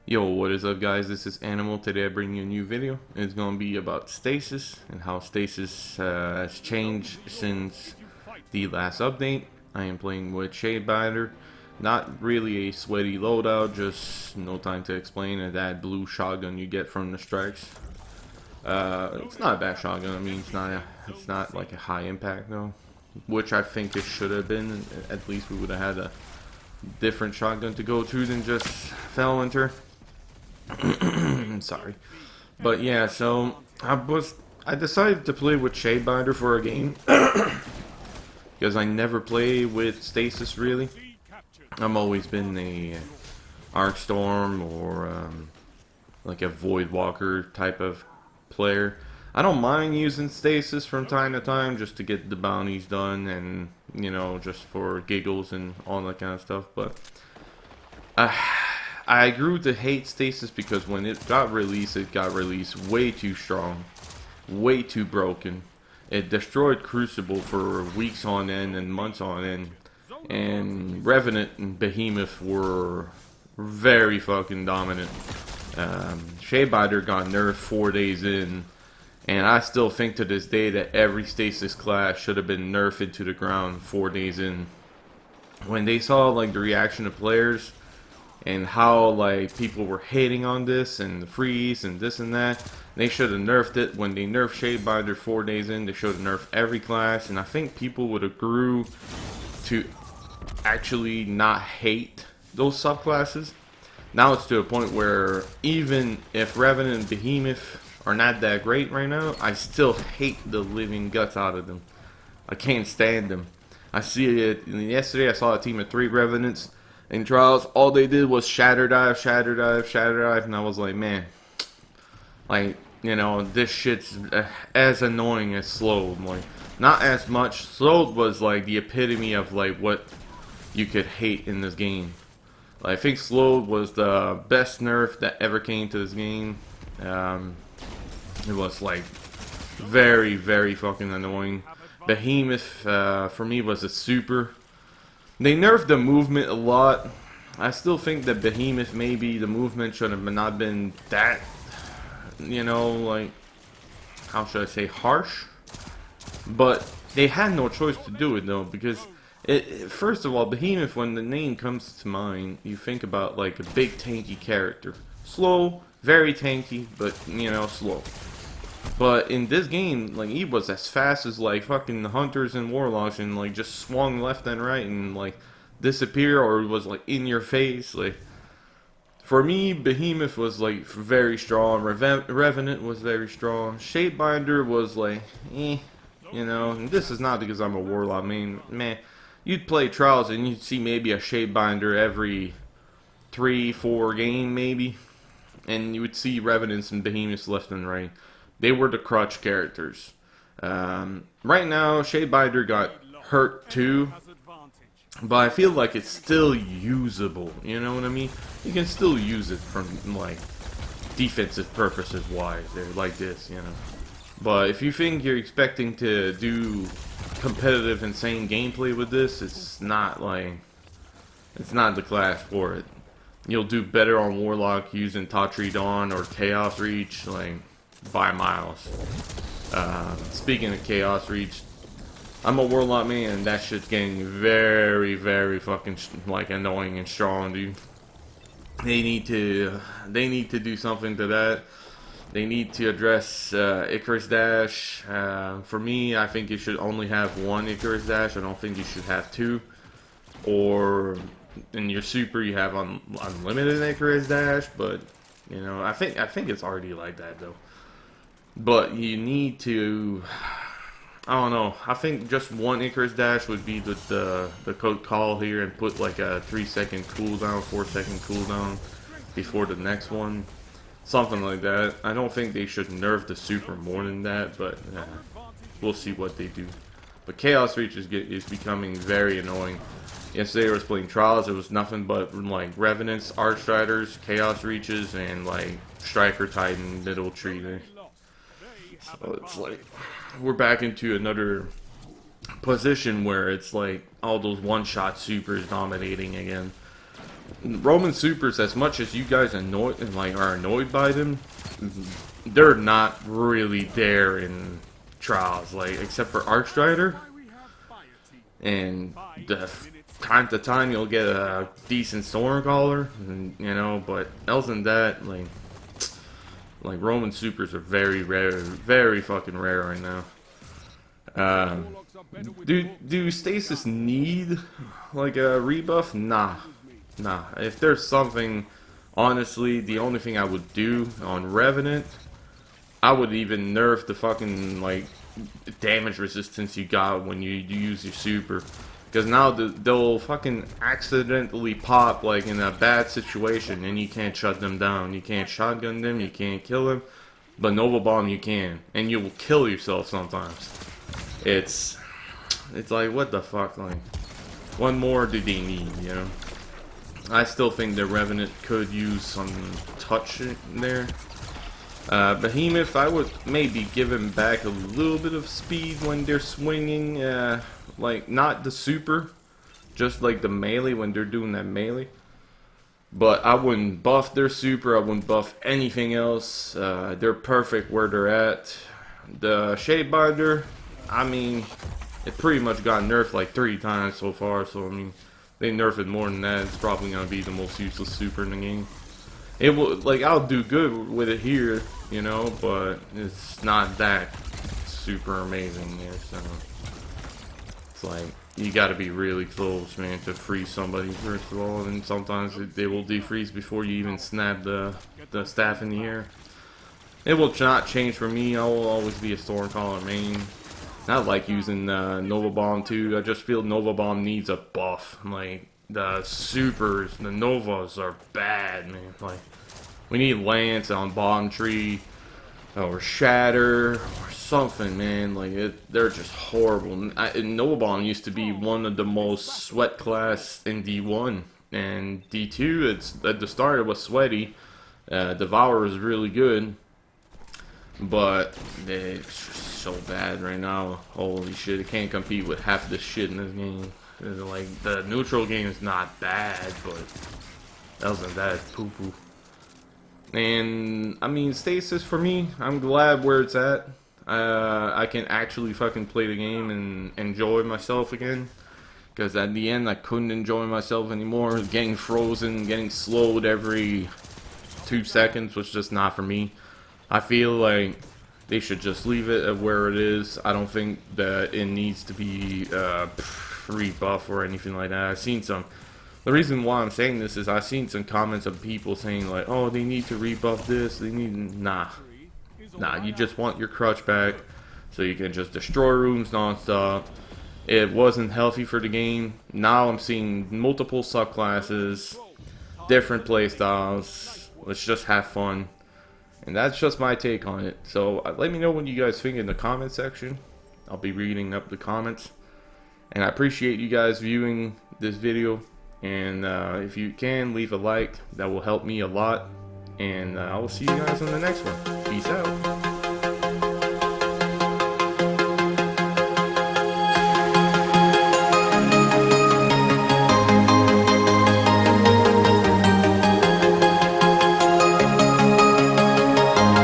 Yo, what is up guys? This is Animal. Today I bring you a new video. It's going to be about Stasis and how Stasis has changed since the last update. I am playing with Shadebinder. Not really a sweaty loadout, just no time to explain it. That blue shotgun you get from the strikes. It's not a bad shotgun. I mean, it's not like a high impact though, which I think it should have been. At least we would have had a different shotgun to go to than just Fellwinter. I'm sorry, but yeah, so I decided to play with Shadebinder for a game because I never play with Stasis really. I've always been a Arcstorm or like a Voidwalker type of player. I don't mind using Stasis from time to time just to get the bounties done and, you know, just for giggles and all that kind of stuff, but I grew to hate Stasis because when it got released way too strong, way too broken. It destroyed Crucible for weeks on end and months on end, and Revenant and Behemoth were very fucking dominant. Shadebinder got nerfed 4 days in, and I still think to this day that every Stasis class should have been nerfed into the ground 4 days in. When they saw like the reaction of players and how like people were hating on this and the freeze and this and that, they should have nerfed it. When they nerfed Shadebinder 4 days in, they should have nerfed every class, and I think people would have grew to actually not hate those subclasses. Now it's to a point where even if Revenant and Behemoth are not that great right now, I still hate the living guts out of them. I can't stand them. I see it. Yesterday I saw a team of 3 Revenants in Trials. All they did was shatter dive, shatter dive, shatter dive, and I was like, man, like, you know, this shit's as annoying as Slowed. Like, not as much. Slowed was like the epitome of like what you could hate in this game. Like, I think Slowed was the best nerf that ever came to this game. It was like very, very fucking annoying. Behemoth for me was a super. They nerfed the movement a lot. I still think that Behemoth, maybe the movement should have not been that, you know, like, how should I say, harsh. But they had no choice to do it though, because first of all, Behemoth, when the name comes to mind, you think about like a big tanky character. Slow, very tanky, but, you know, slow. But in this game, like, he was as fast as like fucking Hunters and Warlocks, and like just swung left and right and like disappear, or was like in your face. Like, for me, Behemoth was like very strong. Revenant was very strong. Shadebinder was like, you know. And this is not because I'm a Warlock. I mean, man, you'd play Trials and you'd see maybe a Shadebinder every 3-4 game maybe, and you would see Revenants and Behemoths left and right. They were the crutch characters. Right now, Shadebinder got hurt too, but I feel like it's still usable. You know what I mean? You can still use it from like defensive purposes wise. They're like this, you know. But if you think you're expecting to do competitive, insane gameplay with this, it's not the class for it. You'll do better on Warlock using Tawtry Dawn or Chaos Reach, like, by miles. Speaking of Chaos Reach, I'm a Warlock man, and that shit's getting very, very fucking like annoying and strong, dude. They need to do something to that. They need to address Icarus Dash. For me, I think you should only have 1 Icarus Dash. I don't think you should have 2. Or in your super, you have unlimited Icarus Dash. But, you know, I think it's already like that though. But you need to, I don't know, I think just 1 Icarus Dash would be the code call here, and put like a 3-second cooldown, 4-second cooldown before the next one. Something like that. I don't think they should nerf the super more than that, but we'll see what they do. But Chaos Reach is becoming very annoying. Yesterday I was playing Trials, it was nothing but like Revenants, Archstriders, Chaos Reaches, and like Striker Titan, little tree there. So it's like, we're back into another position where it's like all those one-shot supers dominating again. Roman supers, as much as you guys are annoyed by them, they're not really there in trials, like except for Archstrider, and time to time you'll get a decent Stormcaller, you know. But other than that, like Roman supers are very rare, very fucking rare right now. Do Stasis need like a rebuff? Nah. If there's something, honestly, the only thing I would do on Revenant, I would even nerf the fucking like damage resistance you got when you use your super, because now they'll fucking accidentally pop like in a bad situation, and you can't shut them down. You can't shotgun them, you can't kill them, but Nova Bomb you can, and you will kill yourself sometimes. It's like, what the fuck, like, what more do they need, you know? I still think the Revenant could use some touch in there. Behemoth, I would maybe give him back a little bit of speed when they're swinging, like, not the super, just like the melee when they're doing that melee. But I wouldn't buff their super, I wouldn't buff anything else. They're perfect where they're at. The Shadebinder, I mean, it pretty much got nerfed like 3 times so far, so I mean, they nerf it more than that, it's probably gonna be the most useless super in the game. It will, like, I'll do good with it here, you know, but it's not that super amazing here, so it's like, you gotta be really close, man, to freeze somebody first of all, and sometimes they will defreeze before you even snap the staff in the air. It will not change for me, I will always be a Stormcaller main. I like using Nova Bomb too. I just feel Nova Bomb needs a buff. Like, the supers, the Novas are bad, man. Like, we need Lance on Bomb Tree, or Shatter, or something, man. Like, they're just horrible. Nova Bomb used to be one of the most sweat class in D1. And D2, it's at the start it was sweaty. Devour was really good. But it's just so bad right now. Holy shit, it can't compete with half the shit in this game. Like, the neutral game is not bad, but that wasn't that poo-poo. And I mean, Stasis for me, I'm glad where it's at. I can actually fucking play the game and enjoy myself again. Because at the end, I couldn't enjoy myself anymore. Getting frozen, getting slowed every 2 seconds was just not for me. I feel like they should just leave it at where it is. I don't think that it needs to be rebuff or anything like that. I've seen some. The reason why I'm saying this is I've seen some comments of people saying like, oh, they need to rebuff this. They need nah. You just want your crutch back so you can just destroy rooms nonstop. It wasn't healthy for the game. Now I'm seeing multiple subclasses, different playstyles. Let's just have fun. And that's just my take on it. So let me know what you guys think in the comment section. I'll be reading up the comments. And I appreciate you guys viewing this video. And if you can, leave a like. That will help me a lot. And I will see you guys on the next one. Peace out.